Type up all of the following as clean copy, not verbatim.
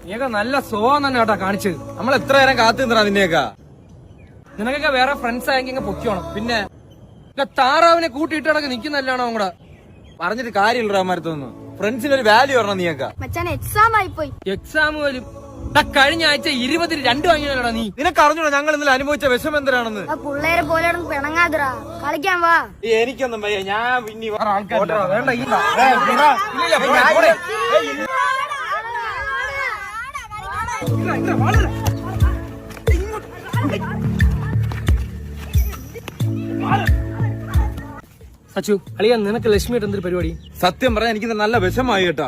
നീയൊക്കെ നല്ല സ്വഭാവം തന്നെ കേട്ടാ കാണിച്ചത്. നമ്മൾ എത്ര നേരം കാത്തു നിന്നാ നിന്നെയൊക്കെ. നിനക്കൊക്കെ വേറെ ഫ്രണ്ട്സ് ആയെങ്കിൽ പൊക്കിയോണം. പിന്നെ താറാവിനെ കൂട്ടിയിട്ടടക്കം നിൽക്കുന്നല്ലാണോ കൂടെ പറഞ്ഞിട്ട് കാര്യമില്ല അമ്മരത്തൊന്നും. ഫ്രണ്ട്സിന് ഒരു വാല്യൂ പറഞ്ഞ നീയൊക്കെ. എക്സാം ആയിപ്പോയി. എക്സാം പോലും കഴിഞ്ഞ ആഴ്ച 20-2 വാങ്ങിയല്ലോടാ നീ. നിനക്ക് അറിഞ്ഞൂടാ ഞങ്ങൾ ഇന്നലെ അനുഭവിച്ച വിഷമം എന്തിനാണെന്ന്. പിള്ളേരെ പോലെ പിണങ്ങാതിരാ, കളിക്കാൻ വാ. എനിക്കൊന്നും വയ്യ, ഞാൻ പിന്നെ സച്ചു അളിയ നിനക്ക് ലക്ഷ്മിയായിട്ട് എന്തൊരു പരിപാടി? സത്യം പറഞ്ഞാൽ എനിക്ക് നല്ല വിഷമായി കേട്ടാ.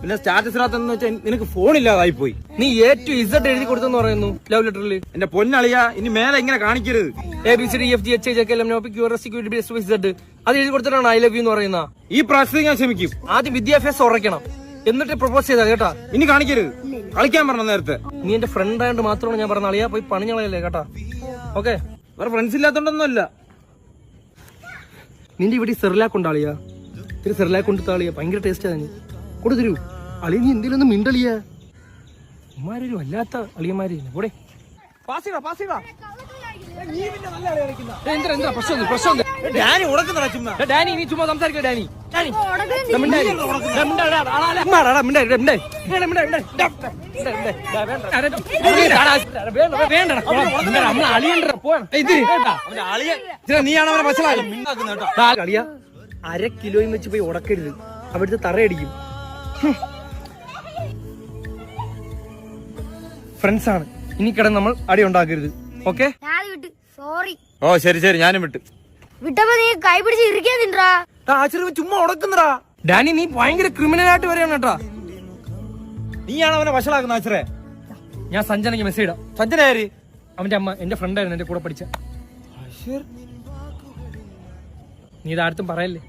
പിന്നെ സ്റ്റാറ്റസിനകത്തെന്ന് വെച്ചാൽ നിനക്ക് ഫോണില്ലാതായി പോയി. നീ A-Z എഴുതി കൊടുത്തെന്ന് പറയുന്നു ലവ് ലെറ്ററിൽ. എന്റെ പൊന്നളിയാ, ഇനി മേലെ ഇങ്ങനെ കാണിക്കരുത്. ABCDEFGHIJKLMNOPQRSTUVWXYZ അത് എഴുതി കൊടുത്തിട്ടാണ് ഐ ലവ് യു എന്ന് പറയുന്ന. ഈ പ്രാവശ്യത്തിൽ ഞാൻ ക്ഷമിക്കും. ആദ്യം വിദ്യാഭ്യാസം ഉറക്കണം, എന്നിട്ട് പ്രപ്പോസ് ചെയ്താ കേട്ടാ. ഇനി കാണിക്കരുത്. കളിക്കാൻ പറഞ്ഞ നേരത്തെ. നീ എന്റെ ഫ്രണ്ട് ആയതുകൊണ്ട് മാത്രമാണ് ഞാൻ പറഞ്ഞ. അളിയാ പോയി പണിഞ്ഞളയല്ലേ കേട്ടാ. ഓക്കെ, വേറെ ഫ്രണ്ട്സ് ഇല്ലാത്തോണ്ടൊന്നുമല്ല. നിന്റെ ഇവിടെ സെറിലാക്ക് ഉണ്ടാളിയാ. ഇത്തിരി സെറിലാക്ക് കൊണ്ട് താളിയാ, ഭയങ്കര ടേസ്റ്റ് ആണ്. കൊടുത്തരൂ അളിയ, നീ എന്തെങ്കിലും ഒന്ന് മിണ്ടളിയാ. ഉമ്മാരൊരു വല്ലാത്ത അളിയന്മാര് കൂടെ. ഡാനി നീ ചുമ്മാ സംസാരിക്കോ. ഡാനി നീയാണ് അവനെ മനസ്സിലായി. അളിയ 1/2 കിലോയും വെച്ച് പോയി ഉടക്കരുത്, അവിടുത്തെ തറയടിക്കും. ഫ്രണ്ട്സ് ആണ്, ഇനി കിടന്ന് നമ്മൾ അടി ഉണ്ടാക്കരുത്. ഓക്കെ? സോറി. ഓ ശരി ശരി, ഞാനും വിട്ടു. വിട്ടപ്പോ നീ കൈ പിടിച്ച് ഇരിക്കാൻ തിണ്ടാ. ആശ്രമം ചുമ്മാ ഉടക്കുന്നടാ. ഡാനി നീ ഭയങ്കര ക്രിമിനൽ ആയിട്ട് വരെയാണ് കേട്ടാ. നീയാണ് അവനെ വഷളാക്കുന്ന ആശ്രയ. ഞാൻ സഞ്ജനയ്ക്ക് മെസ്സേജ് ഇടാം. സഞ്ജന ആര്? അവന്റെ അമ്മ, എന്റെ ഫ്രണ്ടായിരുന്നു എന്റെ കൂടെ പഠിച്ച. നീ ഇതാർത്തും പറയല്ലേ.